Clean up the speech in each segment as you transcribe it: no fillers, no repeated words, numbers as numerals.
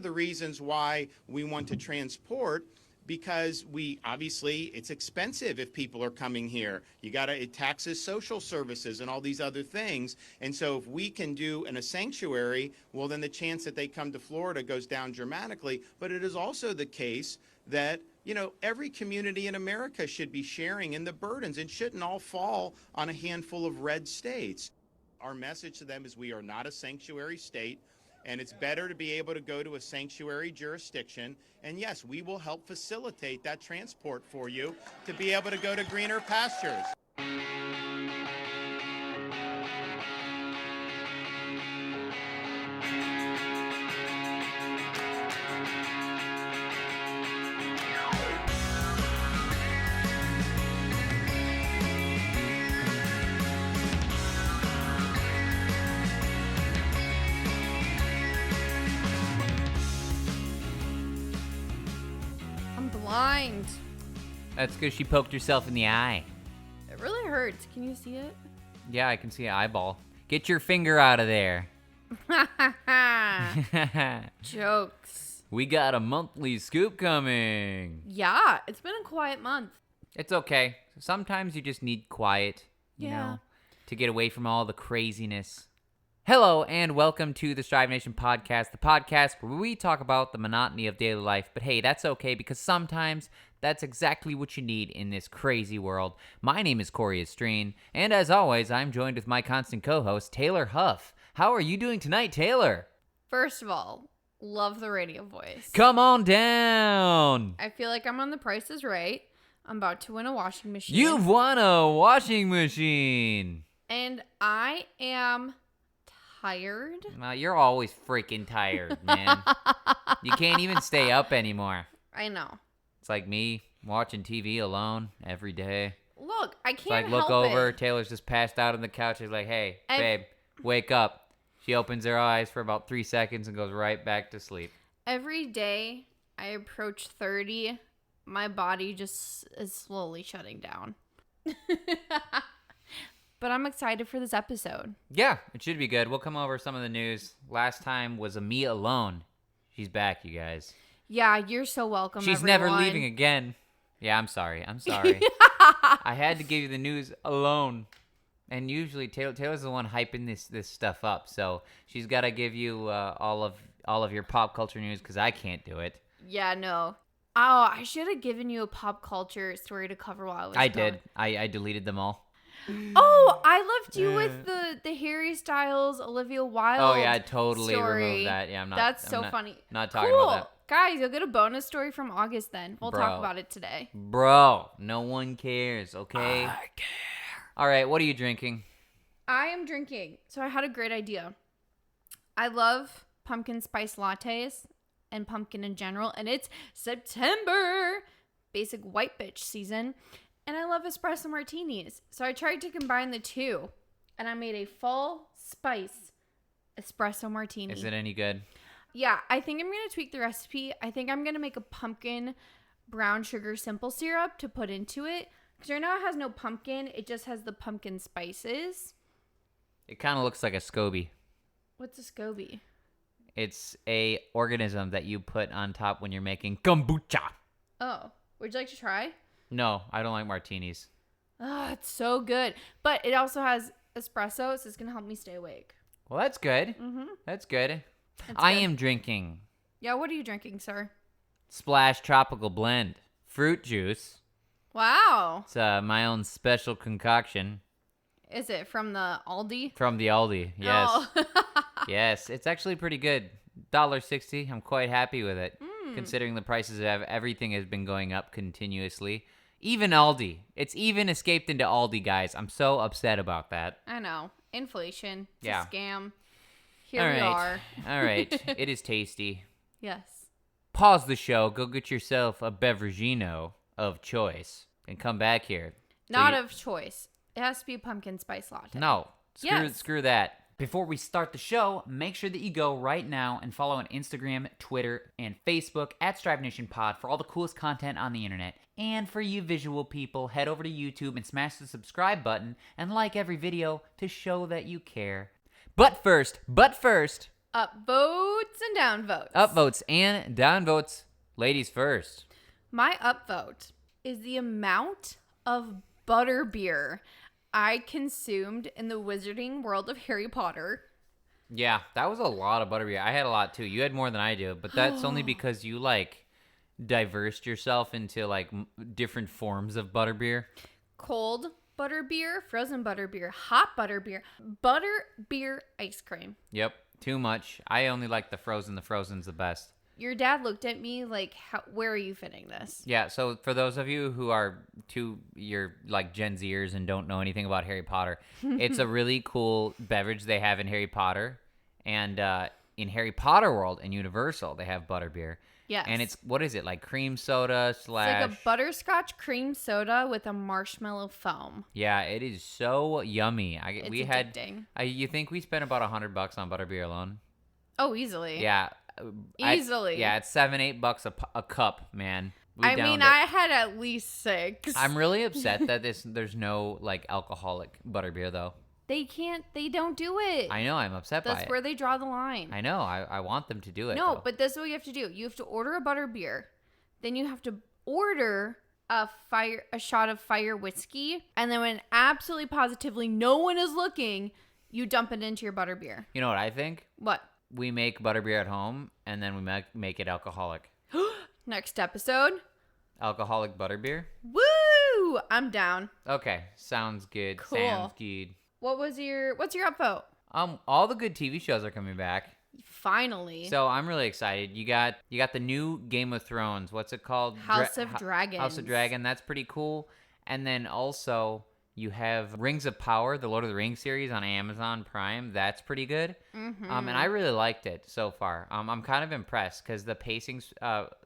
the reasons why we want to transport, because it's expensive if people are coming here. It taxes social services and all these other things. And so if we can do in a sanctuary, well, then the chance that they come to Florida goes down dramatically. But it is also the case that, every community in America should be sharing in the burdens and shouldn't all fall on a handful of red states. Our message to them is we are not a sanctuary state. And it's better to be able to go to a sanctuary jurisdiction. And yes, we will help facilitate that transport for you to be able to go to greener pastures. Blind. That's because she poked herself in the eye. It really hurts. Can you see it? Yeah, I can see an eyeball. Get your finger out of there. Jokes. We got a monthly scoop coming. Yeah, it's been a quiet month. It's okay. Sometimes you just need quiet, you know, to get away from all the craziness. Hello, and welcome to the Strive Nation podcast, the podcast where we talk about the monotony of daily life. But hey, that's okay, because sometimes that's exactly what you need in this crazy world. My name is Cory Estreen, and as always, I'm joined with my constant co-host, Taylor Huff. How are you doing tonight, Taylor? First of all, love the radio voice. Come on down. I feel like I'm on The Price is Right. I'm about to win a washing machine. You've won a washing machine. And I am tired. You're always freaking tired, man. You can't even stay up anymore. I know. It's like me watching TV alone every day. Look, I It's can't like look help over, it. Taylor's just passed out on the couch. She's like, hey, babe, wake up. She opens her eyes for about 3 seconds and goes right back to sleep. Every day I approach 30, my body just is slowly shutting down. But I'm excited for this episode. Yeah, it should be good. We'll come over some of the news. Last time was me alone. She's back, you guys. Yeah, you're so welcome, She's everyone. never leaving again. Yeah, I'm sorry. I had to give you the news alone. And usually Taylor's the one hyping this stuff up. So she's got to give you all of your pop culture news because I can't do it. Yeah, no. Oh, I should have given you a pop culture story to cover while I was gone. did. I deleted them all. Oh, I left you with the Harry Styles, Olivia Wilde. Oh yeah, I totally story. removed that. Yeah, That's so funny. Not talking cool. about that. Guys, you'll get a bonus story from August then. We'll Bro. talk about it today. Bro, no one cares, okay? I care. All right, what are you drinking? I am drinking. So I had a great idea. I love pumpkin spice lattes and pumpkin in general, and it's September, basic white bitch season. And I love espresso martinis. So I tried to combine the two. And I made a full spice espresso martini. Is it any good? Yeah, I think I'm going to tweak the recipe. I think I'm going to make a pumpkin brown sugar simple syrup to put into it. Because right now it has no pumpkin. It just has the pumpkin spices. It kind of looks like a SCOBY. What's a SCOBY? It's a organism that you put on top when you're making kombucha. Oh, would you like to try? No, I don't like martinis. Oh, it's so good. But it also has espresso, so it's going to help me stay awake. Well, that's good. Mm-hmm. That's good. It's I good. am drinking Yeah, what are you drinking, sir? Splash Tropical Blend. Fruit juice. Wow. It's my own special concoction. Is it from the Aldi? From the Aldi, yes. Oh. Yes, it's actually pretty good. $1.60. I'm quite happy with it, considering the prices of everything has been going up continuously. Even Aldi. It's even escaped into Aldi, guys. I'm so upset about that. I know. Inflation. It's Yeah. a scam. Here we are. All right. It is tasty. Yes. Pause the show. Go get yourself a beveragino of choice and come back here. Not of choice. It has to be a pumpkin spice latte. No. Yes. Screw that. Before we start the show, make sure that you go right now and follow on Instagram, Twitter, and Facebook at Strive Nation Pod for all the coolest content on the internet. And for you visual people, head over to YouTube and smash the subscribe button and like every video to show that you care. But first, Upvotes and downvotes. Upvotes and downvotes. Ladies first. My upvote is the amount of butterbeer I consumed in the wizarding world of Harry Potter. Yeah, that was a lot of butterbeer. I had a lot too. You had more than I do, but that's only because you like diversed yourself into like different forms of butterbeer. Cold butterbeer, frozen butterbeer, hot butterbeer, butterbeer ice cream. Yep, too much. I only like the frozen. The frozen's the best. Your dad looked at me like, where are you fitting this? Yeah, so for those of you who are you're like Gen Zers and don't know anything about Harry Potter, it's a really cool beverage they have in Harry Potter. And in Harry Potter World and Universal, they have butterbeer. Yes. And it's, what is it, like cream soda / It's like a butterscotch cream soda with a marshmallow foam. Yeah, it is so yummy. It's addicting. You think we spent about $100 on butterbeer alone? Oh, easily. Yeah. Easily. Yeah, it's $7-8 a cup, man. I had at least 6. I'm really upset that there's no like alcoholic butterbeer though. They don't do it. I know, I'm upset by it. That's where they draw the line. I know, I want them to do it. No, though. but this is what you have to do. You have to order a butterbeer. Then you have to order a shot of fire whiskey. And then when absolutely positively no one is looking, you dump it into your butterbeer. You know what I think? What? We make butterbeer at home, and then we make it alcoholic. Next episode. Alcoholic butterbeer? Woo! I'm down. Okay, sounds good. Cool. Sounds good. What's your upvote? All the good TV shows are coming back. Finally. So I'm really excited. You got the new Game of Thrones. What's it called? House of Dragons. House of Dragon. That's pretty cool. And then also you have Rings of Power, the Lord of the Rings series on Amazon Prime. That's pretty good. Mm-hmm. And I really liked it so far. I'm kind of impressed because the pacing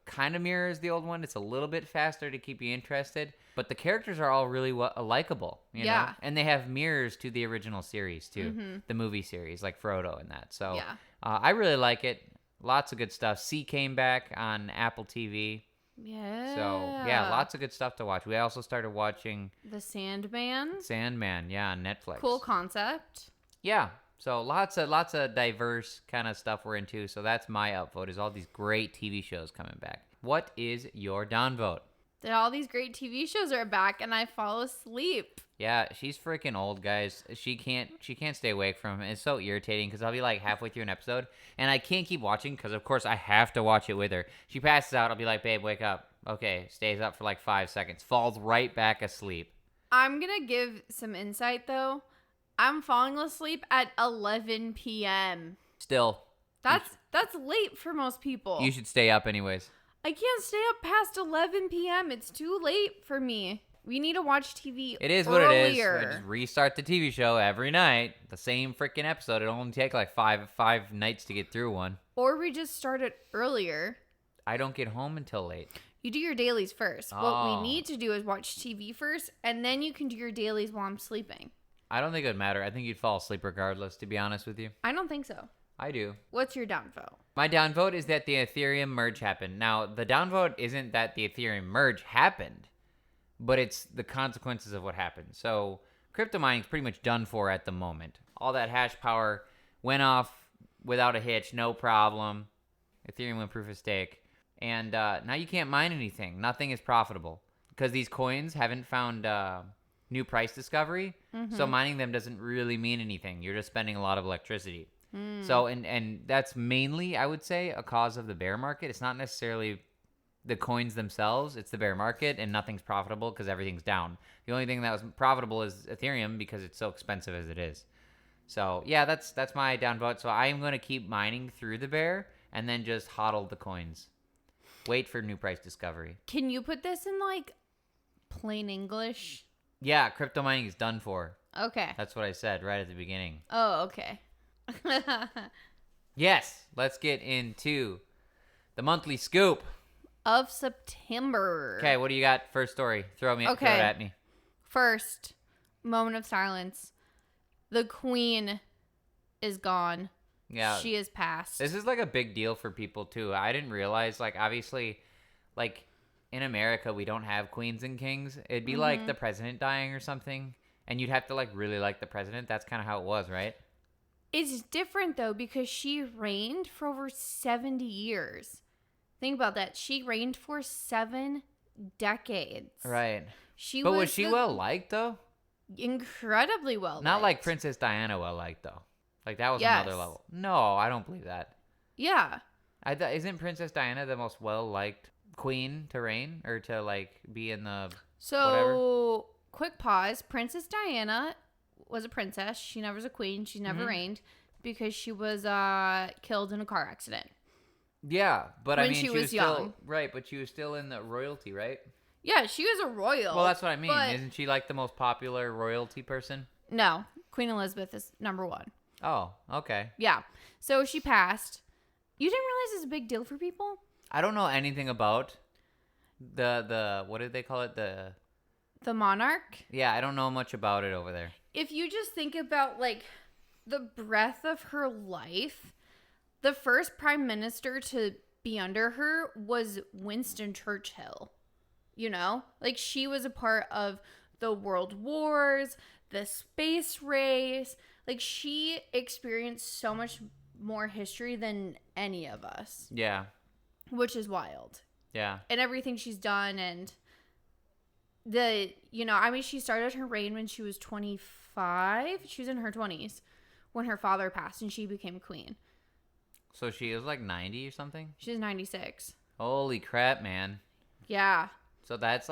kind of mirrors the old one. It's a little bit faster to keep you interested, but the characters are all really likable. You know? And they have mirrors to the original series too, the movie series, like Frodo and that. So I really like it. Lots of good stuff. C came back on Apple TV. Yeah. So, yeah, lots of good stuff to watch. We also started watching The Sandman, yeah, on Netflix. cool concept. Yeah. So, lots of diverse kind of stuff we're into. So, that's my upvote, is all these great TV shows coming back. What is your downvote? That all these great TV shows are back and I fall asleep. Yeah, she's freaking old, guys. She can't stay awake from it. It's so irritating because I'll be like halfway through an episode and I can't keep watching because of course I have to watch it with her. She passes out. I'll be like, babe, wake up. Okay, stays up for like 5 seconds, falls right back asleep. I'm gonna give some insight though. I'm falling asleep at 11 p.m. Still, That's late for most people. you should stay up anyways. I can't stay up past 11 p.m. It's too late for me. We need to watch TV It is earlier. what it is. I just restart the TV show every night. The same freaking episode. It'll only take like five nights to get through one. Or we just start it earlier. I don't get home until late. You do your dailies first. What Oh. we need to do is watch TV first, and then you can do your dailies while I'm sleeping. I don't think it would matter. I think you'd fall asleep regardless, to be honest with you. I don't think so. I do. What's your downvote? My downvote is that the Ethereum merge happened. Now, the downvote isn't that the Ethereum merge happened, but it's the consequences of what happened. So, crypto mining is pretty much done for at the moment. All that hash power went off without a hitch, no problem. Ethereum went proof of stake. And now you can't mine anything. Nothing is profitable because these coins haven't found new price discovery. So mining them doesn't really mean anything. You're just spending a lot of electricity. So, and that's mainly, I would say, a cause of the bear market. It's not necessarily the coins themselves. It's the bear market, and nothing's profitable because everything's down. The only thing that was profitable is Ethereum because it's so expensive as it is. So, yeah, that's my downvote. So I am going to keep mining through the bear and then just hodl the coins. Wait for new price discovery. Can you put this in, like, plain English? Yeah, crypto mining is done for. Okay. That's what I said right at the beginning. Oh, okay. Yes, let's get into the monthly scoop of September. Okay, what do you got? First story. Throw it at me. First, moment of silence. The queen is gone. Yeah. She is passed. This is like a big deal for people too. I didn't realize, like, obviously, like, in America, we don't have queens and kings. It'd be like the president dying or something, and you'd have to, like, really like the president. That's kind of how it was, right? It's different though because she reigned for over 70 years. Think about that. She reigned for 7 decades. Right. But was she well liked though? Incredibly well. Not like Princess Diana well liked though. Like that was another level. No, I don't believe that. Yeah. Isn't Princess Diana the most well liked queen to reign or to like be in the whatever? Quick pause. Princess Diana was a princess. She never was a queen. She never reigned because she was killed in a car accident. Yeah, but when I mean she was young. Still, right, but she was still in the royalty, right? Yeah, she was a royal. Well, that's what I mean. Isn't she like the most popular royalty person? No, Queen Elizabeth is number 1. Oh, okay. Yeah. So she passed. You didn't realize it's a big deal for people? I don't know anything about the what did they call it? The monarch? Yeah, I don't know much about it over there. If you just think about like the breadth of her life, the first prime minister to be under her was Winston Churchill. You know? Like she was a part of the world wars, the space race. Like she experienced so much more history than any of us. Yeah. Which is wild. Yeah. And everything she's done and she started her reign when she was 25. She was in her 20s when her father passed and she became queen. So she was like 90 or something? She's 96. Holy crap, man. Yeah. So that's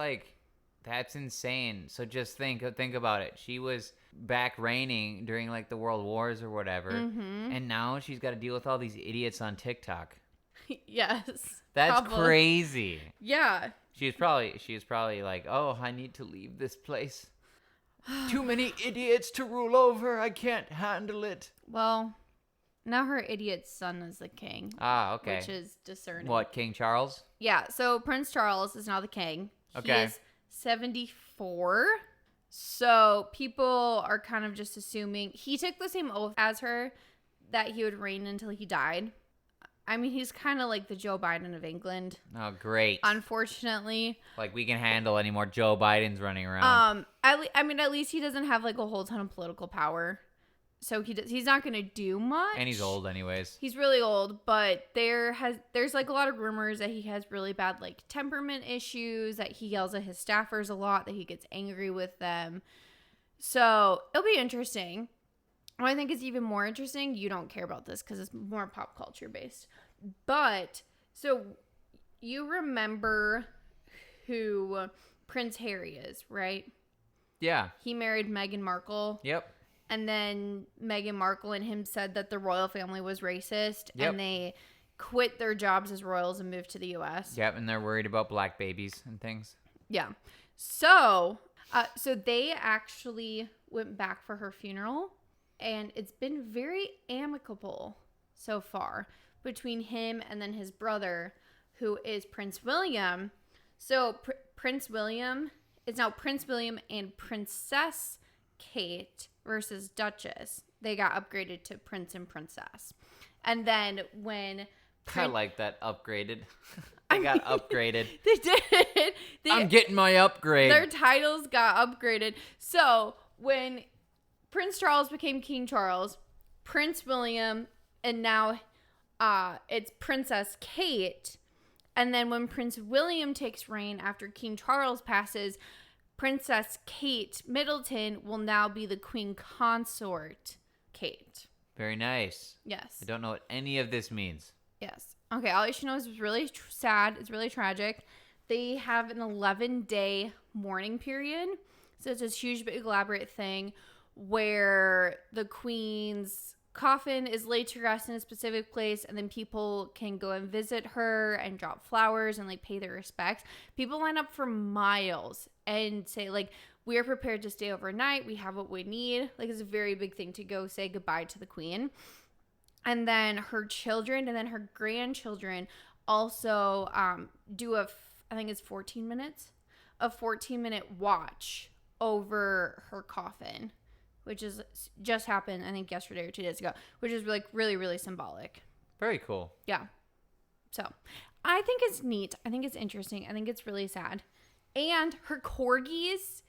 insane. So just think about it. She was back reigning during like the world wars or whatever. Mm-hmm. And now she's got to deal with all these idiots on TikTok. Yes. That's crazy. Yeah. She was probably like, "Oh, I need to leave this place. Too many idiots to rule over. I can't handle it." Well, now her idiot son is the king. Ah, okay. Which is discerning. What, King Charles? Yeah, so Prince Charles is now the king. Okay. He is 74. So people are kind of just assuming he took the same oath as her that he would reign until he died. I mean, he's kind of like the Joe Biden of England. Oh, great. Unfortunately. Like, we can handle any more Joe Bidens running around. At least he doesn't have like a whole ton of political power. So he's not going to do much. And he's old anyways. He's really old, but there's like a lot of rumors that he has really bad like temperament issues, that he yells at his staffers a lot, that he gets angry with them. So it'll be interesting. What I think is even more interesting, you don't care about this because it's more pop culture based. But, so you remember who Prince Harry is, right? Yeah. He married Meghan Markle. Yep. And then Meghan Markle and him said that the royal family was racist. Yep. And they quit their jobs as royals and moved to the U.S. Yep, and they're worried about black babies and things. Yeah. So they actually went back for her funeral. And it's been very amicable so far between him and then his brother, who is Prince William. So Prince William is now Prince William and Princess Kate versus Duchess. They got upgraded to Prince and Princess. And then when... I like that, upgraded. They got upgraded. They did. I'm getting my upgrade. Their titles got upgraded. So when Prince Charles became King Charles, Prince William, and now it's Princess Kate. And then when Prince William takes reign after King Charles passes, Princess Kate Middleton will now be the Queen Consort Kate. Very nice. Yes. I don't know what any of this means. Yes. Okay, all you should know is it's really sad. It's really tragic. They have an 11-day mourning period. So it's this huge, big, elaborate thing where the Queen's coffin is laid to rest in a specific place, and then people can go and visit her and drop flowers and like pay their respects. People line up for miles and say like, we are prepared to stay overnight. We have what we need. Like, it's a very big thing to go say goodbye to the Queen. And then her children and then her grandchildren also do I think it's 14 minutes, a 14-minute watch over her coffin, which is just happened, I think, yesterday or 2 days ago, which is like really, really symbolic. Very cool. Yeah. So I think it's neat. I think it's interesting. I think it's really sad. And her corgis,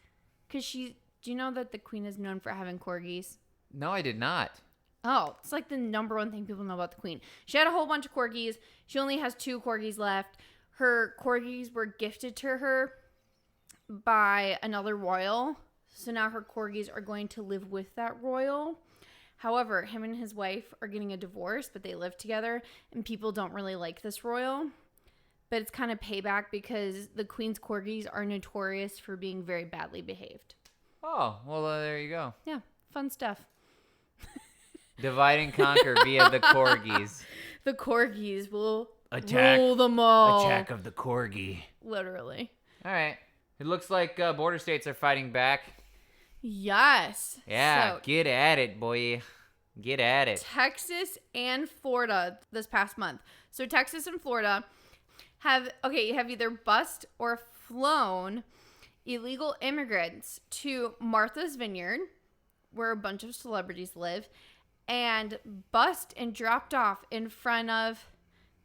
because do you know that the Queen is known for having corgis? No, I did not. Oh, it's like the number one thing people know about the queen. She had a whole bunch of corgis. She only has 2 corgis left. Her corgis were gifted to her by another royal. So now her corgis are going to live with that royal. However, him and his wife are getting a divorce, but they live together, and people don't really like this royal. But it's kind of payback because the queen's corgis are notorious for being very badly behaved. Oh, well, there you go. Yeah, fun stuff. Divide and conquer via the corgis. The corgis will Attack. rule them all. Attack of the corgi. Literally. All right. It looks like border states are fighting back. Yes. Yeah, So, get at it, boy. Get at it. Texas and Florida this past month. So Texas and Florida have either bussed or flown illegal immigrants to Martha's Vineyard, where a bunch of celebrities live, and bussed and dropped off in front of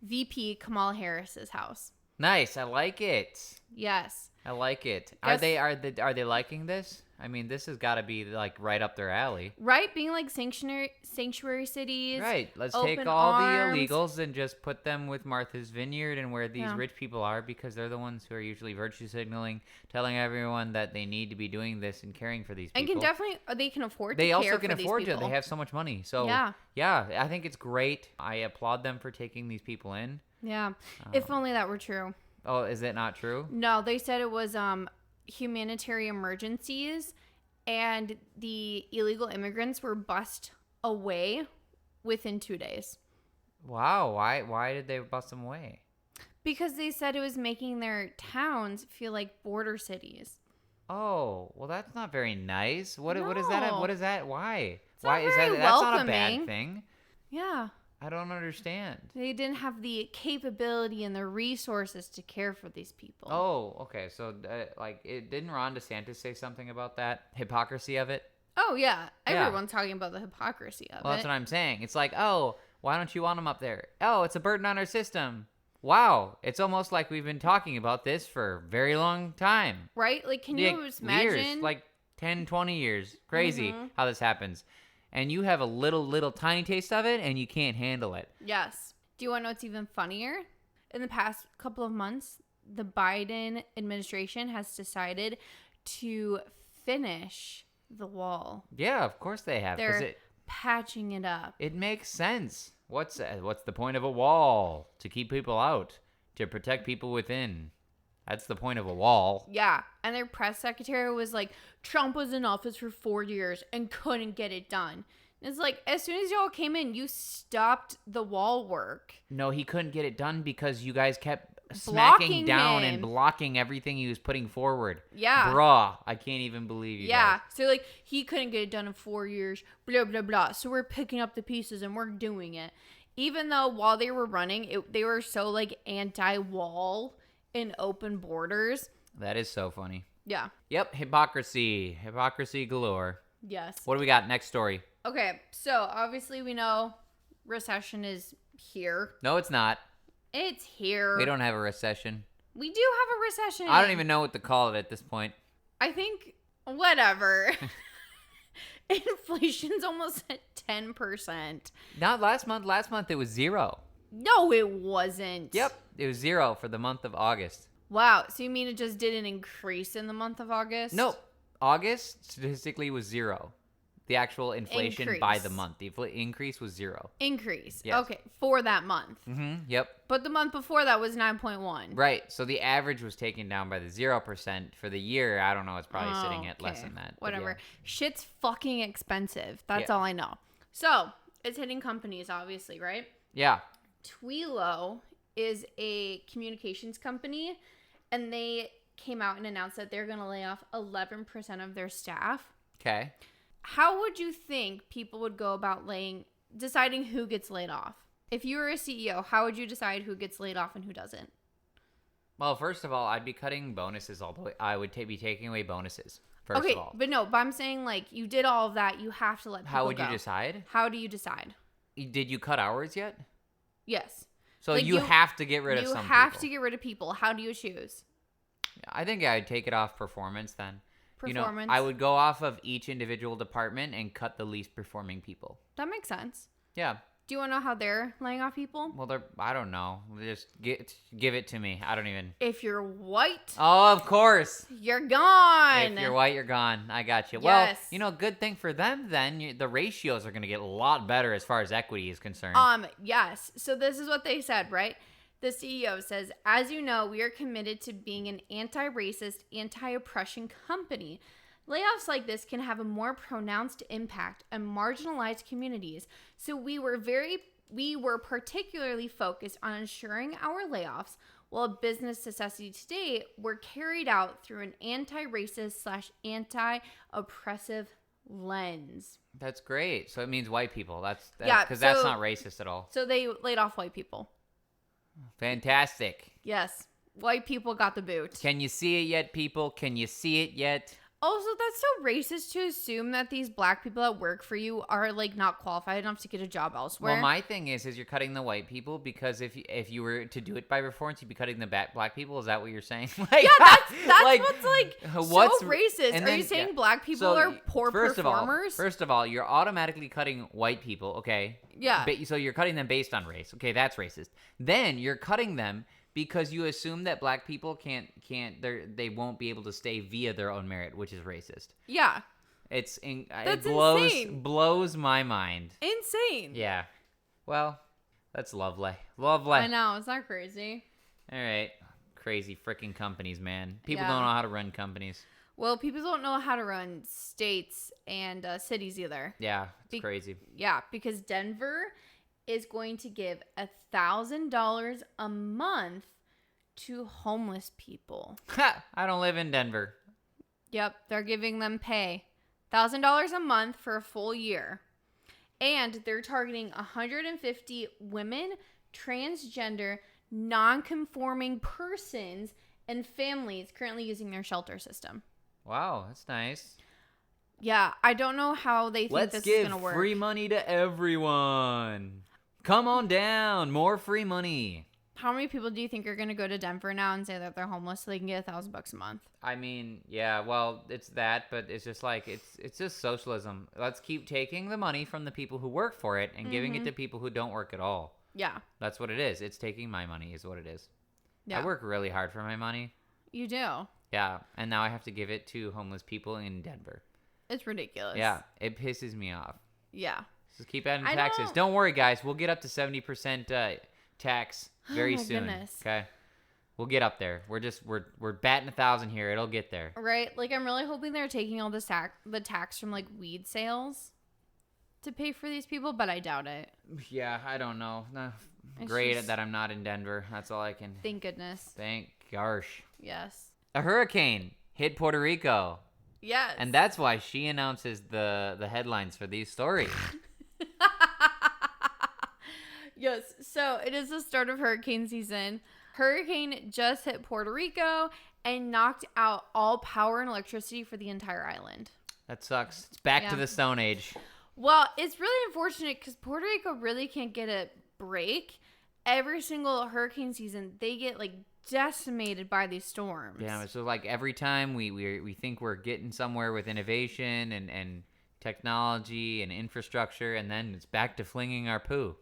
VP Kamala Harris's house. Nice. I like it. Yes. I like it. Guess- Are they liking this? I mean, this has got to be like right up their alley. Right? Being like sanctuary cities. Right. Let's open take all arms. the illegals and just put them with Martha's Vineyard and where these Yeah. rich people are, because they're the ones who are usually virtue signaling, telling everyone that they need to be doing this and caring for these people. And they can afford to They care also for can these afford to. people. They have so much money. So Yeah. I think it's great. I applaud them for taking these people in. Yeah. If only that were true. Oh, is it not true? No, they said it was humanitarian emergencies, and the illegal immigrants were bussed away within 2 days. Wow. Why did they bust them away? Because they said it was making their towns feel like border cities. Oh, well, that's not very nice. What is that? No. What is that? Why? It's not Why is that? very That's not a welcoming. bad thing. Yeah. I don't understand. They didn't have the capability and the resources to care for these people. Oh, okay. So, didn't Ron DeSantis say something about that hypocrisy of it? Oh, yeah. Yeah. Everyone's talking about the hypocrisy of Well, it. that's what I'm saying. It's like, oh, why don't you want them up there? Oh, it's a burden on our system. Wow, it's almost like we've been talking about this for a very long time. Right? Like, can Yeah, you just imagine? Years, like 10, 20 years. Crazy Mhm. how this happens. And you have a little tiny taste of it, and you can't handle it. Yes. Do you want to know what's even funnier? In the past couple of months, the Biden administration has decided to finish the wall. Yeah, of course they have. 'Cause They're patching it up. it makes sense. What's the point of a wall? To keep people out, to protect people within. That's the point of a wall. Yeah. And their press secretary was like, Trump was in office for 4 years and couldn't get it done. And it's like, as soon as y'all came in, you stopped the wall work. No, he couldn't get it done because you guys kept Blocking smacking down him. and blocking everything he was putting forward. Yeah. Bruh, I can't even believe you Yeah. guys. So, like, he couldn't get it done in 4 years, blah, blah, blah. So, we're picking up the pieces and we're doing it. Even though while they were running, they were so, like, anti-wall and open borders. That is so funny. Yeah. Yep, hypocrisy. Hypocrisy galore. Yes. What do we got? Next story. Okay. So, obviously, we know recession is here. No, it's not. It's here. We don't have a recession. We do have a recession. I don't even know what to call it at this point. I think, whatever. Inflation's almost at 10%. Not last month. Last month it was 0. No, it wasn't. Yep, it was 0 for the month of August. Wow. So you mean it just didn't increase in the month of August? Nope. August statistically was 0. The actual inflation by Increase. the month. The increase was 0. Increase. Yes. Okay. For that month. Mm-hmm. Yep. But the month before that was 9.1. Right. So the average was taken down by the 0% for the year. I don't know. It's probably sitting at less Okay. than that. but Whatever. yeah. Shit's fucking expensive. That's Yeah. all I know. So it's hitting companies, obviously, right? Yeah. Twilo is a communications company, and they came out and announced that they're going to lay off 11% of their staff. Okay. How would you think people would go about deciding who gets laid off? If you were a CEO, how would you decide who gets laid off and who doesn't? Well, first of all, I'd be cutting bonuses all the way. I would be taking away bonuses, first Okay, of all. but I'm saying, like, you did all of that. You have to let people How would go. you decide? How do you decide? Did you cut hours yet? Yes. So Like, you have to get rid of You some have people. to get rid of people. How do you choose? I think I'd take it off performance then. performance. I would go off of each individual department and cut the least performing people. That makes sense. Yeah. Do you want to know how they're laying off people? Well, I don't know. Just give it to me. I don't even. If you're white, Oh, of course. you're gone. If you're white, you're gone. I got you. Yes. Well, good thing for them then. The ratios are going to get a lot better as far as equity is concerned. Yes. So this is what they said, right? The CEO says, as you know, we are committed to being an anti-racist, anti-oppression company. Layoffs like this can have a more pronounced impact on marginalized communities. So we were particularly focused on ensuring our layoffs, while business necessity today, were carried out through an anti-racist / anti-oppressive lens. That's great. So it means white people. That's Yeah, that's not racist at all. So they laid off white people. Fantastic. Yes. White people got the boot. Can you see it yet, people? Can you see it yet? Also, that's so racist to assume that these black people that work for you are like not qualified enough to get a job elsewhere. Well, my thing is you're cutting the white people because if you were to do it by performance, you'd be cutting the black people. Is that what you're saying? Yeah, that's like, what's so racist. And are then, you saying yeah. black people So, are poor first performers? First of all, you're automatically cutting white people, okay? Yeah. So you're cutting them based on race. Okay, that's racist. Then you're cutting them because you assume that black people they won't be able to stay via their own merit, which is racist. Yeah. It insane. blows my mind. Insane. Yeah. Well, that's lovely. Lovely. I know. It's not crazy. All right. Crazy freaking companies, man. People Yeah. don't know how to run companies. Well, people don't know how to run states and cities either. Yeah, it's crazy. Yeah, because Denver is going to give $1,000 a month to homeless people. Ha! I don't live in Denver. Yep, they're giving them pay. $1,000 a month for a full year. And they're targeting 150 women, transgender, non-conforming persons, and families currently using their shelter system. Wow, that's nice. Yeah, I don't know how they think this is going to work. Let's give free money to everyone. Come on down. More free money. How many people do you think are going to go to Denver now and say that they're homeless so they can get $1,000 a month? I mean, yeah, well, it's that, but it's just like, it's just socialism. Let's keep taking the money from the people who work for it and giving it to people who don't work at all. Yeah. That's what it is. It's taking my money is what it is. Yeah. I work really hard for my money. You do. Yeah, and now I have to give it to homeless people in Denver. It's ridiculous. Yeah, it pisses me off. Yeah. Just keep adding taxes. Don't worry, guys. We'll get up to 70% tax very soon. Goodness. Okay, we'll get up there. We're batting 1,000 here. It'll get there. Right? Like, I'm really hoping they're taking all the tax from, like, weed sales to pay for these people, but I doubt it. Yeah, I don't know. No, It's great just- that I'm not in Denver. That's all I can. Thank goodness. Thank gosh. Yes. A hurricane hit Puerto Rico. Yes. And that's why she announces the headlines for these stories. Yes. So it is the start of hurricane season. Hurricane just hit Puerto Rico and knocked out all power and electricity for the entire island. That sucks. It's back to Yeah. the Stone Age. Well, it's really unfortunate because Puerto Rico really can't get a break. Every single hurricane season, they get like decimated by these storms. Yeah, so like every time we think we're getting somewhere with innovation and technology and infrastructure, and then it's back to flinging our poo.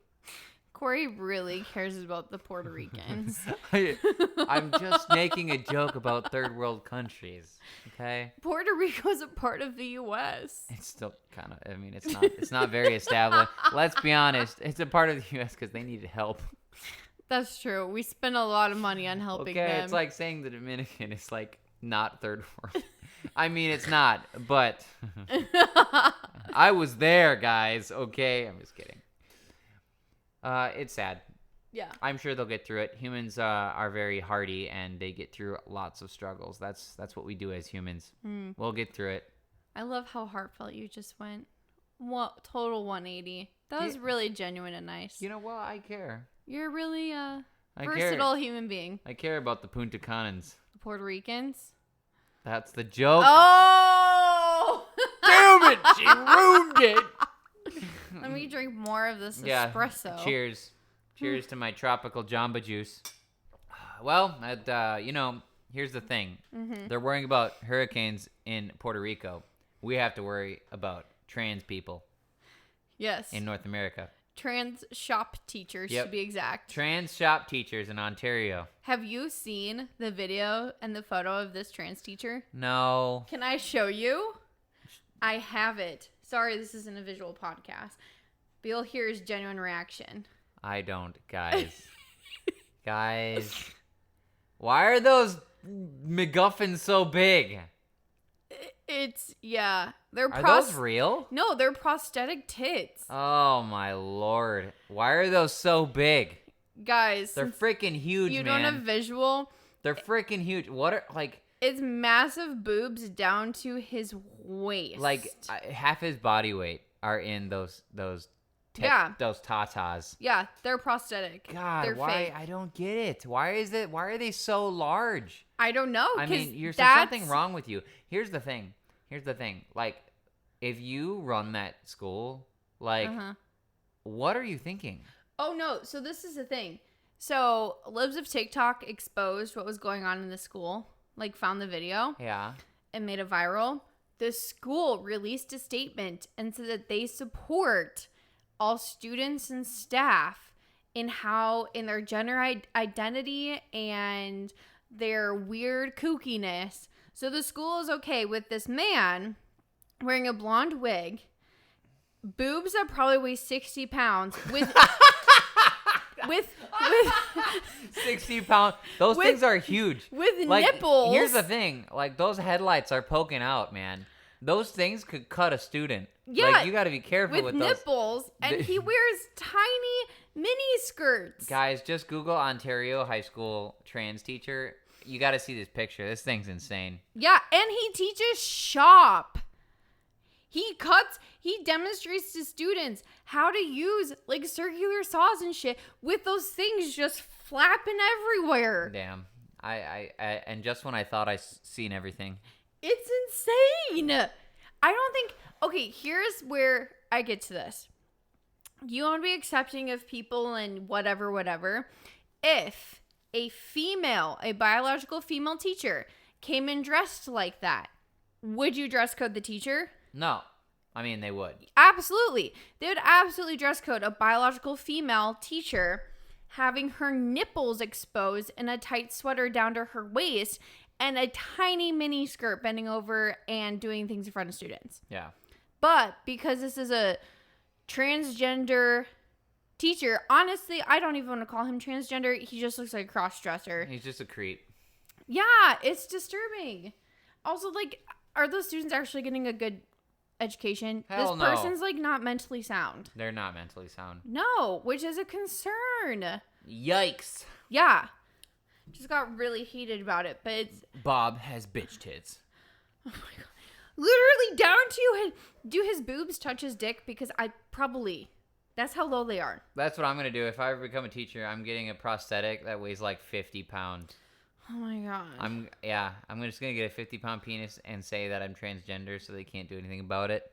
Cory really cares about the Puerto Ricans. I'm just making a joke about third world countries, okay? Puerto Rico is a part of the U.S. It's still kind of, I mean, it's not very established. Let's be honest. It's a part of the U.S. because they needed help. That's true. We spend a lot of money on helping them. It's like saying the Dominican is like not third world. I mean, it's not, but I was there, guys. Okay, I'm just kidding. It's sad. Yeah. I'm sure they'll get through it. Humans are very hardy, and they get through lots of struggles. That's what we do as humans. We'll get through it. I love how heartfelt you just went. What total 180. That was really genuine and nice. You know what? I care. You're really a I versatile human being. I care about the Punta Canans. The Puerto Ricans. That's the joke. Oh! Damn it! She ruined it. Let me drink more of this Yeah. espresso. Cheers. Cheers to my tropical Jamba Juice. Well, Here's the thing. Mm-hmm. They're worrying about hurricanes in Puerto Rico. We have to worry about trans people Yes. in North America. Trans shop teachers, Yep. to be exact. Trans shop teachers in Ontario. Have you seen the video and the photo of this trans teacher? No. Can I show you? I have it. Sorry, this isn't a visual podcast. But you'll hear his genuine reaction. I don't, guys. Guys. Why are those MacGuffins so big? They're Are those real? No, they're prosthetic tits. Oh my lord. Why are those so big? Guys, They're freaking huge, you man. don't have visual. They're freaking huge. What are, like... It's massive boobs down to his waist. Like, half his body weight are in those Yeah. those tatas. Yeah, they're prosthetic. God, they're why? fake. I don't get it. Why are they so large? I don't know. I mean, there's something wrong with you. Here's the thing. Like, if you run that school, like, what are you thinking? Oh, no. So this is the thing. So Libs of TikTok exposed what was going on in the school. Like, found the video. Yeah. And made it viral. The school released a statement and said that they support all students and staff in their gender identity and their weird kookiness. So the school is okay with this man wearing a blonde wig, boobs that probably weigh 60 pounds, with 60 pounds. Those things are huge. With like, nipples. Here's the thing. Like, those headlights are poking out, man. Those things could cut a student. Yeah. Like, you got to be careful with those. nipples. And he wears tiny mini skirts. Guys, just Google Ontario high school trans teacher. You got to see this picture. This thing's insane. Yeah, and he teaches shop. He demonstrates to students how to use like circular saws and shit with those things just flapping everywhere. Damn. I and just when I thought I seen everything. It's insane. I don't think, okay, here's where I get to this. You want to be accepting of people and whatever. If a biological female teacher came in dressed like that, would you dress code the teacher? No. I mean, they would. Absolutely. They would absolutely dress code a biological female teacher having her nipples exposed in a tight sweater down to her waist and a tiny mini skirt bending over and doing things in front of students. Yeah. But because this is a transgender teacher, honestly, I don't even want to call him transgender. He just looks like a cross-dresser. He's just a creep. Yeah, it's disturbing. Also, like, are those students actually getting a good education? Hell this no. person's, like, not mentally sound. They're not mentally sound. No, which is a concern. Yikes. Yeah. Just got really heated about it, but it's... Bob has bitch tits. Oh, my God. Literally down to do his boobs touch his dick? Because that's how low they are. That's what I'm going to do. If I ever become a teacher, I'm getting a prosthetic that weighs like 50 pounds. Oh my God. I'm just going to get a 50-pound penis and say that I'm transgender so they can't do anything about it.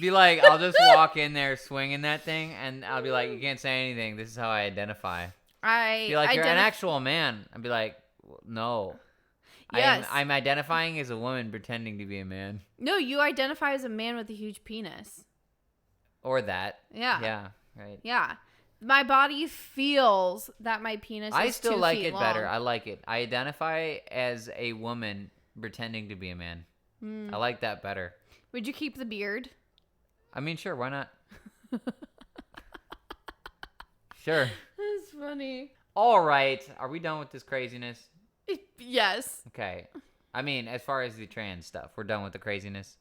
Be like, I'll just walk in there swinging that thing and I'll be like, you can't say anything. This is how I identify. Be like, you're an actual man. I'd be like, no. Yes. I'm identifying as a woman pretending to be a man. No, you identify as a man with a huge penis. Or that. Yeah. Yeah, right. Yeah. My body feels that my penis is I still 2 like feet it long. better. I like it. I identify as a woman pretending to be a man. I like that better. Would you keep the beard? I mean, sure, why not? Sure. That's funny. All right. Are we done with this craziness? Yes. Okay. I mean, as far as the trans stuff, we're done with the craziness.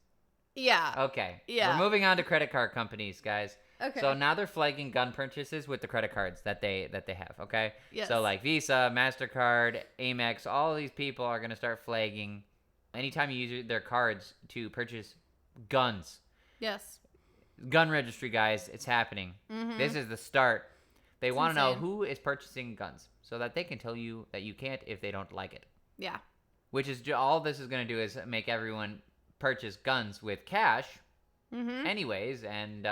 Yeah. Okay. Yeah. We're moving on to credit card companies, guys. Okay. So now they're flagging gun purchases with the credit cards that they have, okay? Yes. So like Visa, MasterCard, Amex, all these people are going to start flagging anytime you use their cards to purchase guns. Yes. Gun registry, guys, it's happening. Mm-hmm. This is the start. They want to know insane. who is purchasing guns so that they can tell you that you can't if they don't like it. Yeah. Which is all this is going to do is make everyone purchase guns with cash Mm-hmm. anyways, and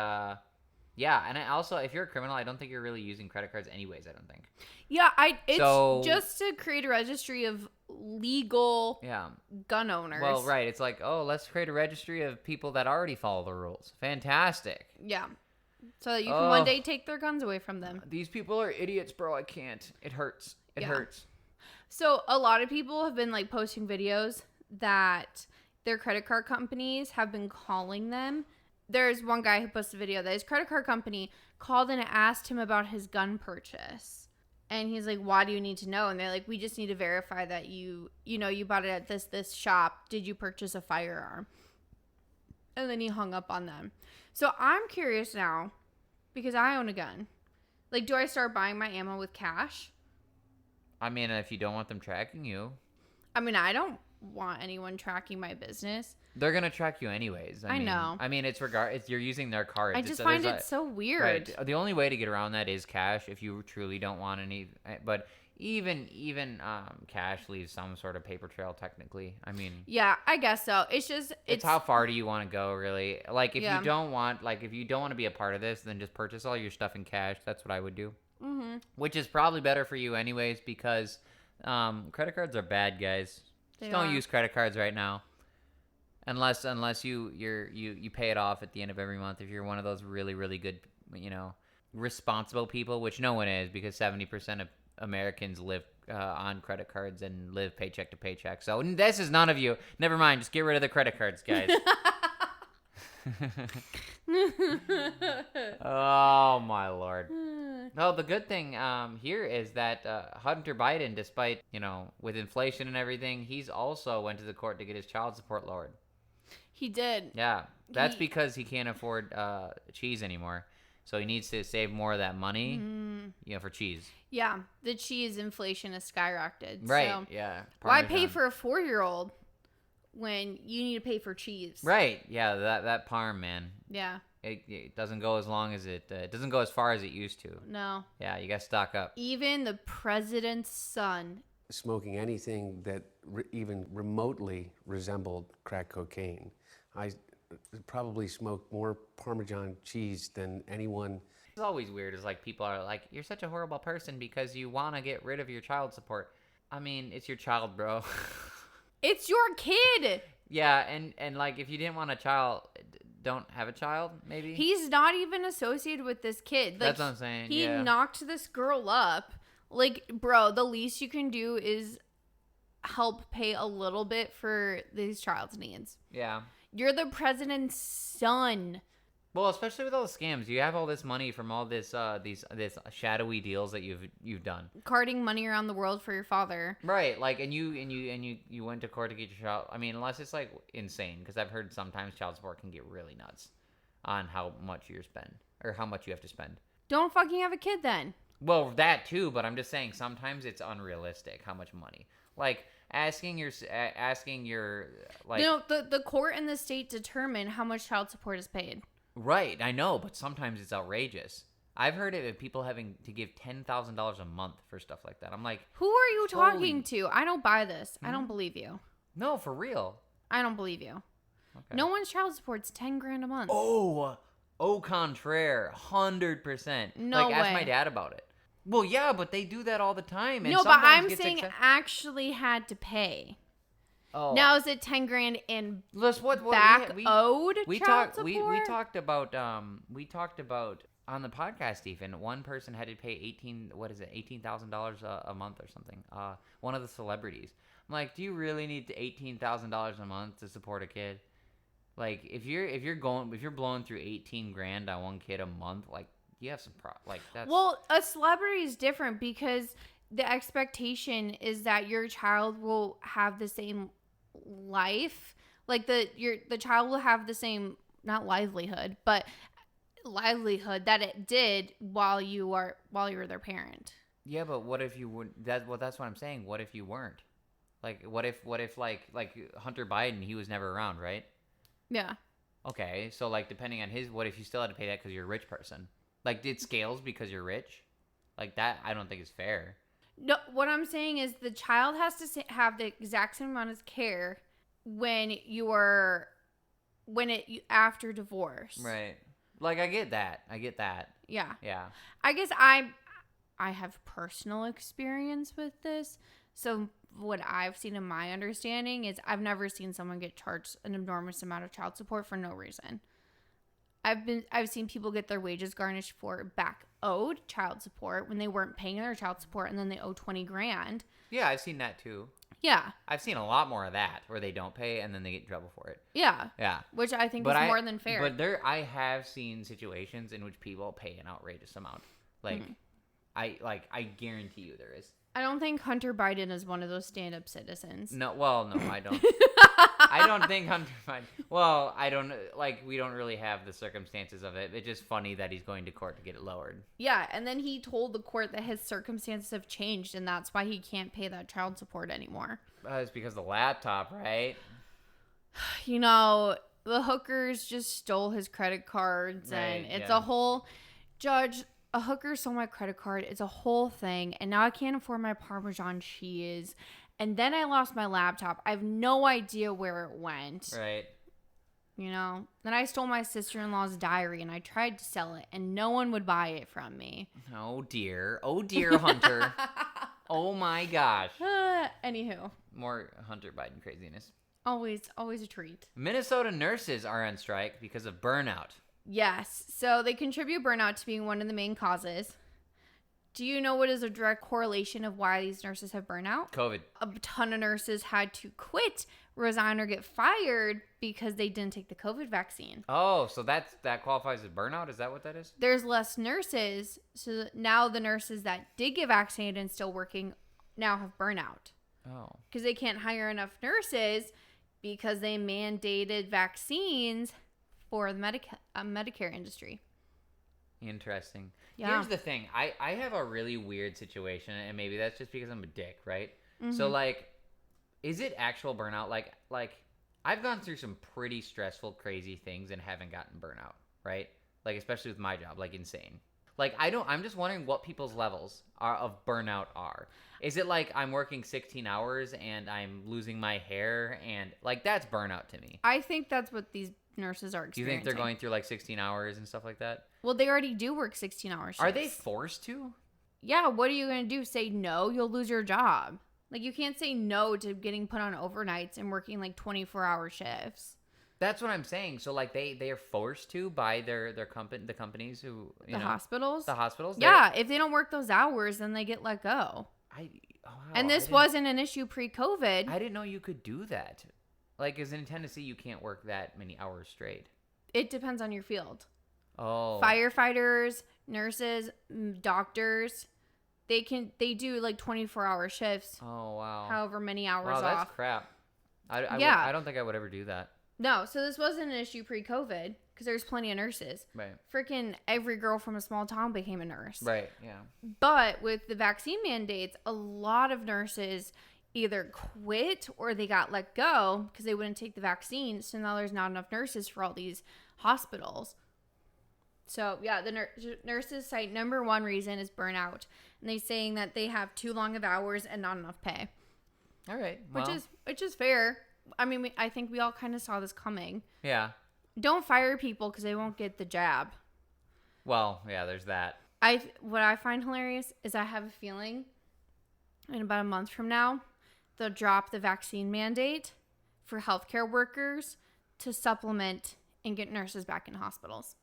Yeah, and also, if you're a criminal, I don't think you're really using credit cards anyways, I don't think. Yeah, it's just to create a registry of legal gun owners. Well, right. It's like, oh, let's create a registry of people that already follow the rules. Fantastic. Yeah. So that you can one day take their guns away from them. These people are idiots, bro. I can't. It hurts. It hurts. So a lot of people have been like posting videos that their credit card companies have been calling them. There's one guy who posted a video that his credit card company called and asked him about his gun purchase. And he's like, why do you need to know? And they're like, we just need to verify that you bought it at this shop. Did you purchase a firearm? And then he hung up on them. So I'm curious now, because I own a gun. Like, do I start buying my ammo with cash? I mean, if you don't want them tracking you. I mean, I don't want anyone tracking my business. They're going to track you anyways. I mean, know. I mean, it's you're using their cards. I just find it so weird. Right. The only way to get around that is cash if you truly don't want any. But even cash leaves some sort of paper trail technically. I mean. Yeah, I guess so. It's how far do you want to go, really? Like, if you don't want to be a part of this, then just purchase all your stuff in cash. That's what I would do. Mm-hmm. Which is probably better for you anyways, because credit cards are bad, guys. Just don't use credit cards right now. Unless you pay it off at the end of every month. If you're one of those really, really good, responsible people, which no one is, because 70% of Americans live on credit cards and live paycheck to paycheck. So this is none of you. Never mind. Just get rid of the credit cards, guys. Oh my Lord. No, the good thing here is that Hunter Biden, despite with inflation and everything, he's also went to the court to get his child support lowered. He did. Yeah, that's because he can't afford cheese anymore, so he needs to save more of that money, for cheese. Yeah, the cheese inflation has skyrocketed. Right. So yeah. Why pay for a 4-year-old when you need to pay for cheese? Right. Yeah. That parm, man. Yeah. It doesn't go as long as it doesn't go as far as it used to. No. Yeah, you got to stock up. Even the president's son. Smoking anything that even remotely resembled crack cocaine. I probably smoked more Parmesan cheese than anyone. It's always weird. It's like people are like, you're such a horrible person because you want to get rid of your child support. I mean, it's your child, bro. It's your kid. Yeah, and like if you didn't want a child, don't have a child, maybe. He's not even associated with this kid. Like, that's what I'm saying. He knocked this girl up. Like, bro, the least you can do is help pay a little bit for these child's needs. Yeah. You're the president's son. Well, especially with all the scams, you have all this money from all this these shadowy deals that you've done. Carting money around the world for your father. Right, like and you went to court to get your child. I mean, unless it's like insane, because I've heard sometimes child support can get really nuts on how much you spend or how much you have to spend. Don't fucking have a kid then. Well, that too, but I'm just saying sometimes it's unrealistic how much money. Like asking your like the court and the state determine how much child support is paid. Right, I know, but sometimes it's outrageous. I've heard of people having to give $10,000 a month for stuff like that. I'm like, who are you talking to? I don't buy this. I don't believe you. No, for real. I don't believe you. Okay. No one's child support's $10,000 a month. Au contraire, 100%. No way. Ask my dad about it. Well, yeah, but they do that all the time. And no, but I'm saying actually had to pay. Oh. Now is it $10,000 in owed we child talked support? we talked about on the podcast even one person had to pay $18,000 a month or something. One of the celebrities. I'm like, do you really need $18,000 a month to support a kid? Like if you're blowing through $18,000 on one kid a month, like you have some that's. Well, a celebrity is different because the expectation is that your child will have the same life, like the child will have the same, not livelihood, but livelihood that it did while you were their parent. Yeah, but what if you wouldn't? That's what I'm saying. What if you weren't? Like, what if like Hunter Biden, he was never around, right? Yeah. Okay, so like depending on what if you still had to pay that because you're a rich person? Like, it scales because you're rich? Like that, I don't think is fair. No, what I'm saying is the child has to have the exact same amount of care when after divorce. Right. Like, I get that. Yeah. Yeah. I guess I have personal experience with this. So what I've seen in my understanding is I've never seen someone get charged an enormous amount of child support for no reason. I've seen people get their wages garnished for back owed child support when they weren't paying their child support, and then they owe $20,000. Yeah, I've seen that too. Yeah. I've seen a lot more of that where they don't pay and then they get in trouble for it. Yeah. Yeah. Which I think is more than fair. But I have seen situations in which people pay an outrageous amount. Like, I guarantee you there is. I don't think Hunter Biden is one of those stand-up citizens. No, I don't. I don't think Hunter Biden. Well, I don't we don't really have the circumstances of it. It's just funny that he's going to court to get it lowered. Yeah, and then he told the court that his circumstances have changed, and that's why he can't pay that child support anymore. It's because of the laptop, right? You know, the hookers just stole his credit cards, and it's a whole judge. A hooker stole my credit card. It's a whole thing, and now I can't afford my Parmesan cheese. And then I lost my laptop. I have no idea where it went. Right. You know? Then I stole my sister-in-law's diary, and I tried to sell it, and no one would buy it from me. Oh, dear. Oh, dear, Hunter. Oh, my gosh. Anywho. More Hunter Biden craziness. Always a treat. Minnesota nurses are on strike because of burnout. Yes. So they contribute burnout to being one of the main causes. Do you know what is a direct correlation of why these nurses have burnout? COVID. A ton of nurses had to quit, resign, or get fired because they didn't take the COVID vaccine. Oh, so that qualifies as burnout? Is that what that is? There's less nurses, so now the nurses that did get vaccinated and still working now have burnout. Oh. Because they can't hire enough nurses because they mandated vaccines for the Medicare industry. Interesting. Yeah. Here's the thing. I have a really weird situation, and maybe that's just because I'm a dick, right? Mm-hmm. So, like, is it actual burnout? Like I've gone through some pretty stressful, crazy things and haven't gotten burnout, right? Like, especially with my job, like, insane. Like, I'm just wondering what people's levels of burnout are. Is it like I'm working 16 hours and I'm losing my hair, and, like, that's burnout to me. I think that's what these nurses are experiencing. Do you think they're going through, like, 16 hours and stuff like that? Well, they already do work 16-hour shifts. Are they forced to? Yeah, what are you going to do? Say no? You'll lose your job. Like, you can't say no to getting put on overnights and working, like, 24-hour shifts. That's what I'm saying. So, like, they are forced to by the companies who, you know. Hospitals? The hospitals? Yeah, if they don't work those hours, then they get let go. And this wasn't an issue pre-COVID. I didn't know you could do that. Like, as in Tennessee, you can't work that many hours straight. It depends on your field. Oh. Firefighters, nurses, doctors, they do like 24-hour shifts. Oh, wow. However many hours off. Wow, that's crap. Yeah. I don't think I would ever do that. No, so this wasn't an issue pre-COVID because there's plenty of nurses. Right. Freaking every girl from a small town became a nurse. Right, yeah. But with the vaccine mandates, a lot of nurses either quit or they got let go because they wouldn't take the vaccine. So now there's not enough nurses for all these hospitals. So, yeah, the nurses cite number one reason is burnout. And they're saying that they have too long of hours and not enough pay. All right. Well, Which is fair. I mean, I think we all kind of saw this coming. Yeah. Don't fire people because they won't get the jab. Well, yeah, there's that. What I find hilarious is I have a feeling in about a month from now, they'll drop the vaccine mandate for healthcare workers to supplement and get nurses back in hospitals.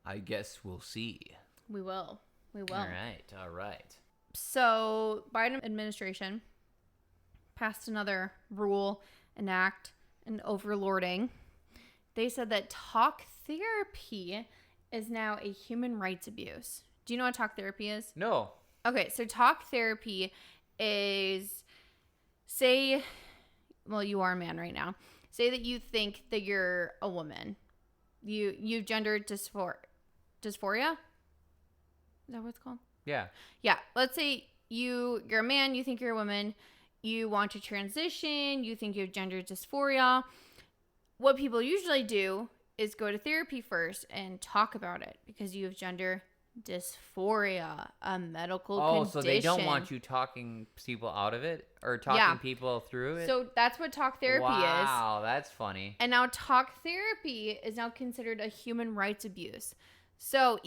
I guess we'll see. We will. All right. So, Biden administration passed another rule, an act, an overlording. They said that talk therapy is now a human rights abuse. Do you know what talk therapy is? No. Okay, so talk therapy is, say, well, you are a man right now. Say that you think that you're a woman. You've gender dysphoria? Is that what it's called? Yeah. Yeah. Let's say you're a man, you think you're a woman, you want to transition, you think you have gender dysphoria. What people usually do is go to therapy first and talk about it because you have gender dysphoria, a medical Oh, condition. so they don't want you talking people out of it or talking people through it? So that's what talk therapy is. Wow, that's funny. And now talk therapy is now considered a human rights abuse. So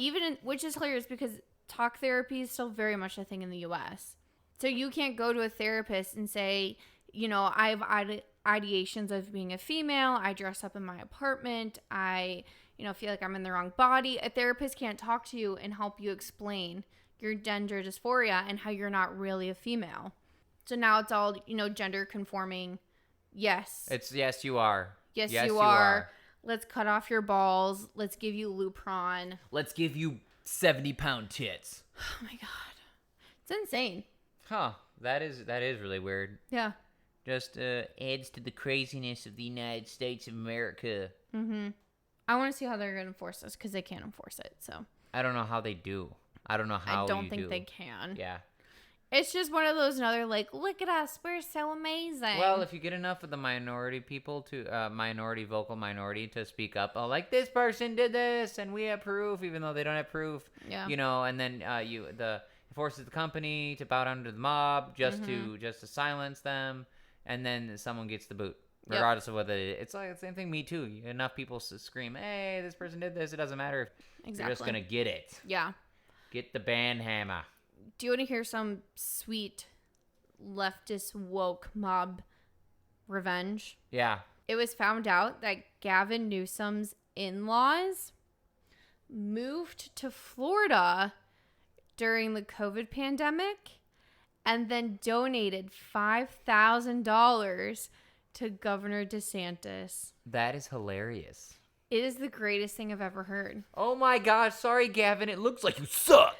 which is hilarious because talk therapy is still very much a thing in the U.S. So you can't go to a therapist and say, I have ideations of being a female. I dress up in my apartment. I, feel like I'm in the wrong body. A therapist can't talk to you and help you explain your gender dysphoria and how you're not really a female. So now it's all, gender conforming. Yes. It's yes, you are. Yes, you are. Let's cut off your balls. Let's give you Lupron. Let's give you 70-pound tits. Oh my God. It's insane. Huh. That is really weird. Yeah. Just adds to the craziness of the United States of America. Mm-hmm. I want to see how they're going to enforce this because they can't enforce it. So I don't know how they do. I don't know how I don't think they can. Yeah. It's just one of those another like, look at us, we're so amazing. Well, if you get enough of the minority people to vocal minority to speak up, like this person did this and we have proof, even though they don't have proof. Yeah. And then it forces the company to bow down to the mob just to silence them, and then someone gets the boot. Regardless of whether it's like the same thing. Me too. Enough people scream, "Hey, this person did this." It doesn't matter if you're just gonna get it. Yeah. Get the band hammer. Do you want to hear some sweet leftist woke mob revenge? Yeah. It was found out that Gavin Newsom's in-laws moved to Florida during the COVID pandemic and then donated $5,000 to Governor Desantis. That is hilarious. It is the greatest thing I've ever heard. Oh my gosh, sorry Gavin, it looks like you suck.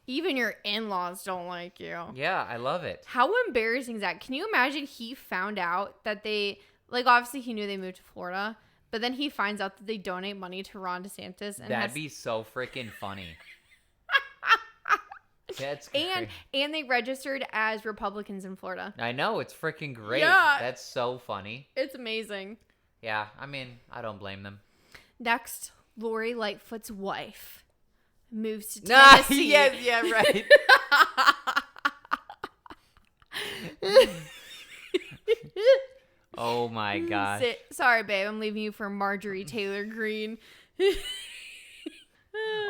Even your in-laws don't like you. Yeah, I love it. How embarrassing is that? Can you imagine he found out that obviously he knew they moved to Florida, but then he finds out that they donate money to Ron DeSantis. And that'd be so freaking funny. That's great. And they registered as Republicans in Florida. I know, it's freaking great. Yeah. That's so funny. It's amazing. Yeah, I mean, I don't blame them. Next, Lori Lightfoot's wife moves to Tennessee. Yeah, right. Oh my gosh. Sorry, babe. I'm leaving you for Marjorie Taylor Greene.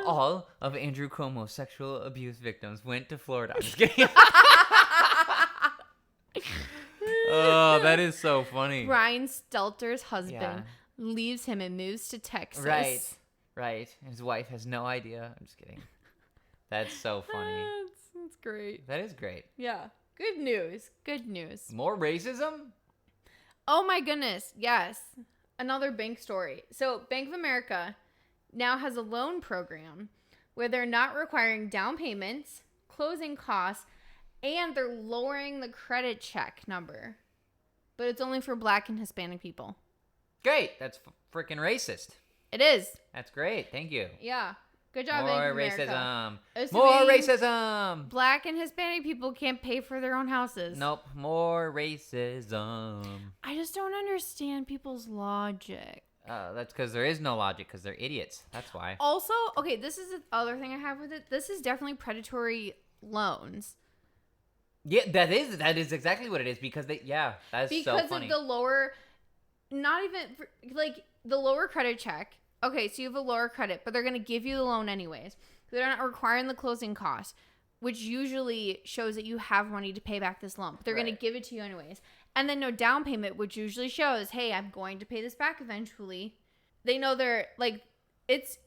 All of Andrew Cuomo's sexual abuse victims went to Florida. I'm just kidding. Oh, that is so funny. Brian Stelter's husband leaves him and moves to Texas. Right. His wife has no idea. I'm just kidding. That's so funny. That's great. That is great. Yeah. Good news. More racism? Oh my goodness. Yes. Another bank story. So Bank of America now has a loan program where they're not requiring down payments, closing costs, and they're lowering the credit check number. But it's only for Black and Hispanic people. Great. That's freaking racist. It is. That's great. Thank you. Yeah. Good job, More Bank of America. racism. Assuming More racism. Black and Hispanic people can't pay for their own houses. Nope. More racism. I just don't understand people's logic. That's because there is no logic, because they're idiots. That's why. Also, okay, this is the other thing I have with it. This is definitely predatory loans. Yeah, that is exactly what it is, because that is so funny. Because of the lower, not even, like, the lower credit check. Okay, so you have a lower credit, but they're going to give you the loan anyways. They're not requiring the closing costs, which usually shows that you have money to pay back this loan. But they're going to give it to you anyways. And then no down payment, which usually shows, hey, I'm going to pay this back eventually. They know they're, like, it's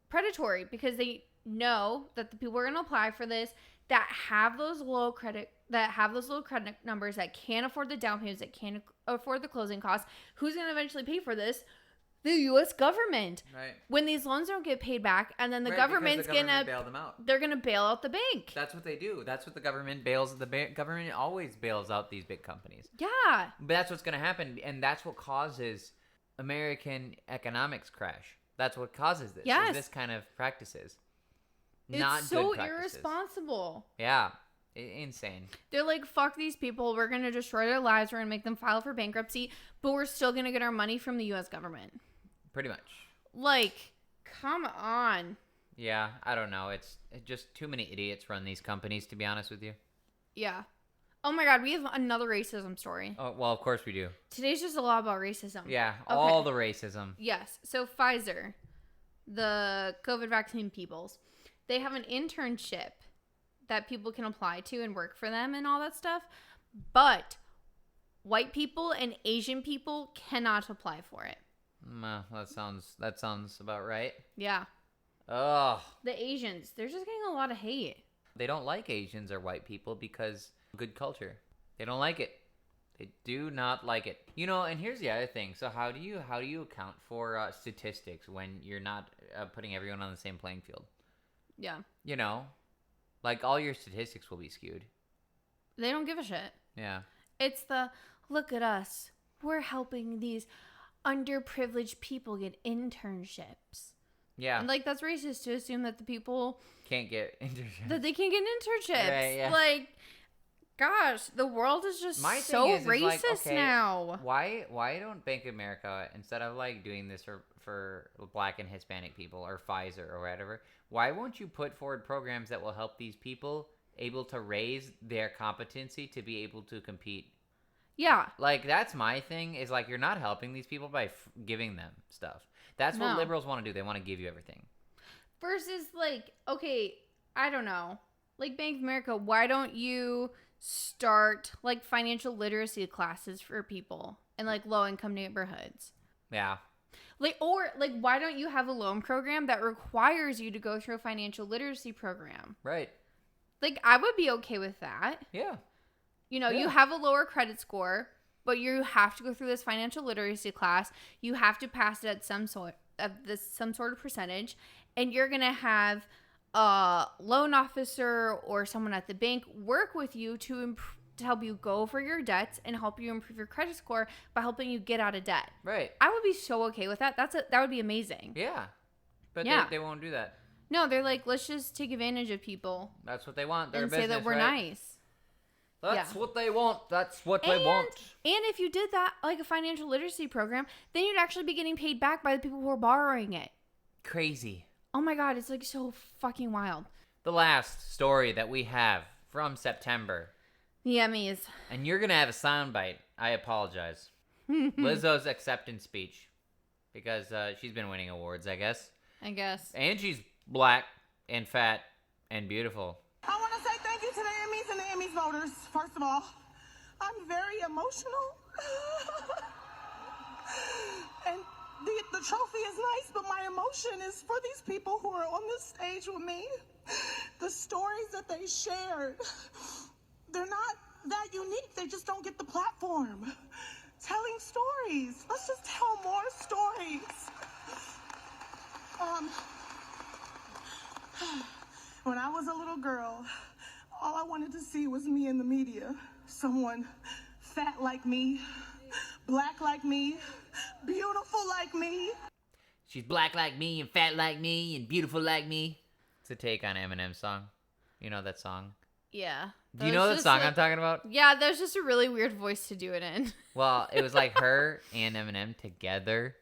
predatory because they know that the people are going to apply for this that have those low credit numbers, that can't afford the down payments, that can't afford the closing costs. Who's going to eventually pay for this? The U.S. government. Right. When these loans don't get paid back, and then the government's gonna bail them out. They're gonna bail out the bank. That's what they do. That's what the government bails. The government always bails out these big companies. Yeah. But that's what's gonna happen, and that's what causes American economics crash. That's what causes this. Yes. Is this kind of practices. It's Not so good practices. irresponsible. Yeah. Insane. They're like, fuck these people. We're gonna destroy their lives. We're gonna make them file for bankruptcy, but we're still gonna get our money from the U.S. government. Pretty much. Like, come on. Yeah, I don't know. It's just too many idiots run these companies, to be honest with you. Yeah. Oh my God, we have another racism story. Oh, well, of course we do. Today's just a lot about racism. Yeah, Okay. all the racism. Yes. So Pfizer, the COVID vaccine peoples, they have an internship that people can apply to and work for them and all that stuff. But white people and Asian people cannot apply for it. That sounds about right. Yeah. Ugh. The Asians, they're just getting a lot of hate. They don't like Asians or white people because good culture. They don't like it. They do not like it. You know, and here's the other thing. So how do you account for statistics when you're not putting everyone on the same playing field? Yeah. You know, like all your statistics will be skewed. They don't give a shit. Yeah. It's the, look at us. We're helping these underprivileged people get internships. Yeah. And, like, that's racist to assume that the people can't get internships. that they can't get internships. Right, yeah. Like, gosh, the world is just My so thing is racist like, okay, now. Why don't Bank of America, instead of like doing this for Black and Hispanic people or Pfizer or whatever, why won't you put forward programs that will help these people able to raise their competency to be able to compete? Yeah. Like, that's my thing, is like, you're not helping these people by giving them stuff. That's what No. liberals want to do. They want to give you everything. Versus, like, okay, I don't know. Like, Bank of America, why don't you start, like, financial literacy classes for people in, like, low-income neighborhoods? Yeah. Like, or, like, why don't you have a loan program that requires you to go through a financial literacy program? Right. Like, I would be okay with that. Yeah. You know, Yeah. you have a lower credit score, but you have to go through this financial literacy class. You have to pass it at some sort of percentage, and you're gonna have a loan officer or someone at the bank work with you to help you go over your debts and help you improve your credit score by helping you get out of debt. Right. I would be so okay with that. That would be amazing. Yeah. But Yeah. they won't do that. No, they're like, let's just take advantage of people That's what they want. They're and a say business, that we're right? nice. That's Yeah. what they want. That's what they want. And if you did that, like a financial literacy program, then you'd actually be getting paid back by the people who are borrowing it. Crazy. Oh my God, it's like so fucking wild. The last story that we have from September, The Emmys. and you're going to have a soundbite. I apologize. Lizzo's acceptance speech, because she's been winning awards, I guess. I guess. And she's black and fat and beautiful. I want to say thank you to the Emmys and the Emmys voters. First of all, I'm very emotional. And the trophy is nice, but my emotion is for these people who are on this stage with me. The stories that they shared, they're not that unique. They just don't get the platform. Telling stories. Let's just tell more stories. When I was a little girl, all I wanted to see was me in the media. Someone fat like me, black like me, beautiful like me. She's black like me and fat like me and beautiful like me. It's a take on Eminem's song. You know that song? Yeah. Do you know the song I'm talking about? Yeah, there's just a really weird voice to do it in. Well, it was like her and Eminem together.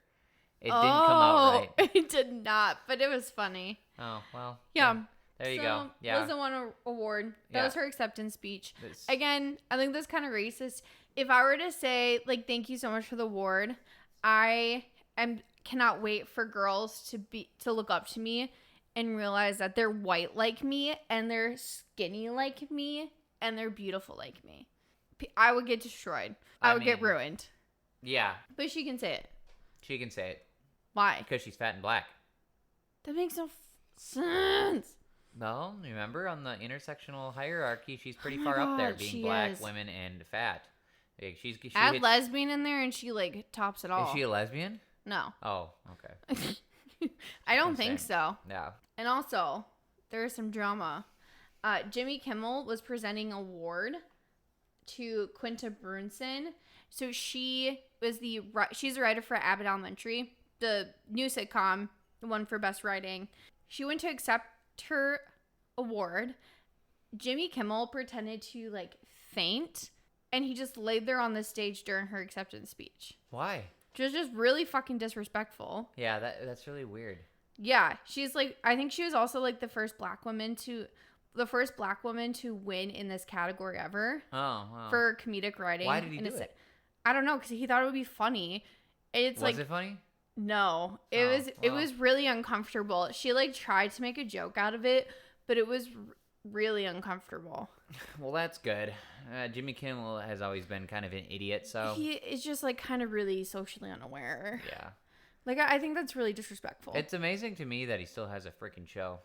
It didn't come out right. It did not, but it was funny. Oh, well. Yeah. There you go. Yeah. Lizzo won an award. That Yeah. was her acceptance speech. This- Again, I think that's kind of racist. If I were to say, like, thank you so much for the award, cannot wait for girls to look up to me and realize that they're white like me and they're skinny like me and they're beautiful like me. I would get destroyed. I would get mean- ruined. Yeah. But she can say it. She can say it. Why? Because she's fat and black. That makes no sense. Well, remember on the intersectional hierarchy, she's pretty my far up there, God, being she black, is. women, and fat. Like, she Add hits- lesbian in there and she, like, tops it all. Is she a lesbian? No. Oh, okay. I don't I'm think saying. so. Yeah. And also, there is some drama. Jimmy Kimmel was presenting an award to Quinta Brunson. So she's the writer for Abbott Elementary, the new sitcom, the one for best writing. She went to accept her award. Jimmy Kimmel pretended to, like, faint, and he just laid there on the stage during her acceptance speech. Why? Which was just really fucking disrespectful. Yeah, that's really weird. Yeah, she's like, I think she was also like the first black woman to win in this category ever. Oh, wow. For comedic writing. Why did he do it? I don't know, because he thought it would be funny. It's Was it funny? No, it was really uncomfortable. She like tried to make a joke out of it, but it was really uncomfortable. Well, that's good. Jimmy Kimmel has always been kind of an idiot, so He is just like kind of really socially unaware. yeah. Like I think that's really disrespectful. It's amazing to me that he still has a freaking show.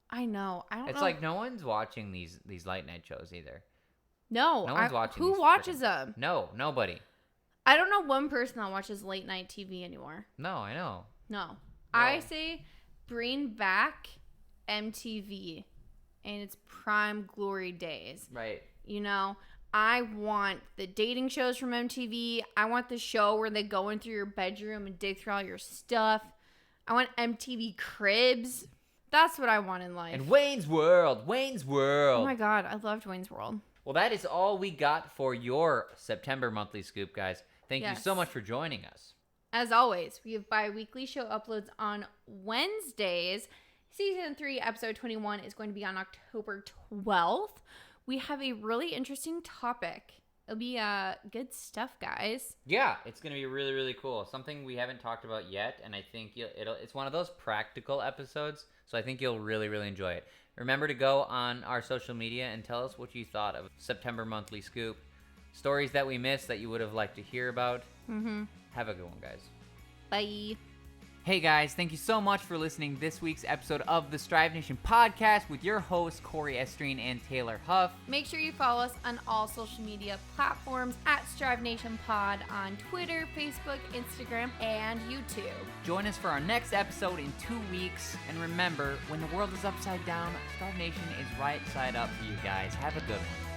I know. I don't know. It's like no one's watching these late night shows either. No one's watching. Who these watches freaking- them? No, nobody. I don't know one person that watches late night TV anymore. No, I know. No. I say bring back MTV in its prime glory days. Right. You know, I want the dating shows from MTV. I want the show where they go in through your bedroom and dig through all your stuff. I want MTV Cribs. That's what I want in life. And Wayne's World. Oh my God, I loved Wayne's World. Well, that is all we got for your September monthly scoop, guys. Thank you Yes. so much for joining us. As always, we have bi-weekly show uploads on Wednesdays. Season 3, episode 21 is going to be on October 12th. We have a really interesting topic. It'll be good stuff, guys. Yeah, it's going to be really, really cool. Something we haven't talked about yet, and I think it's one of those practical episodes, so I think you'll really, really enjoy it. Remember to go on our social media and tell us what you thought of September Monthly Scoop. Stories that we missed that you would have liked to hear about. Mm-hmm. Have a good one, guys. Bye. Hey guys, thank you so much for listening to this week's episode of the Strive Nation podcast with your hosts Cory, Estreen, and Taylor Huff. Make sure you follow us on all social media platforms at Strive Nation Pod on Twitter, Facebook, Instagram, and YouTube. Join us for our next episode in 2 weeks. And remember, when the world is upside down, Strive Nation is right side up for you guys. Have a good one.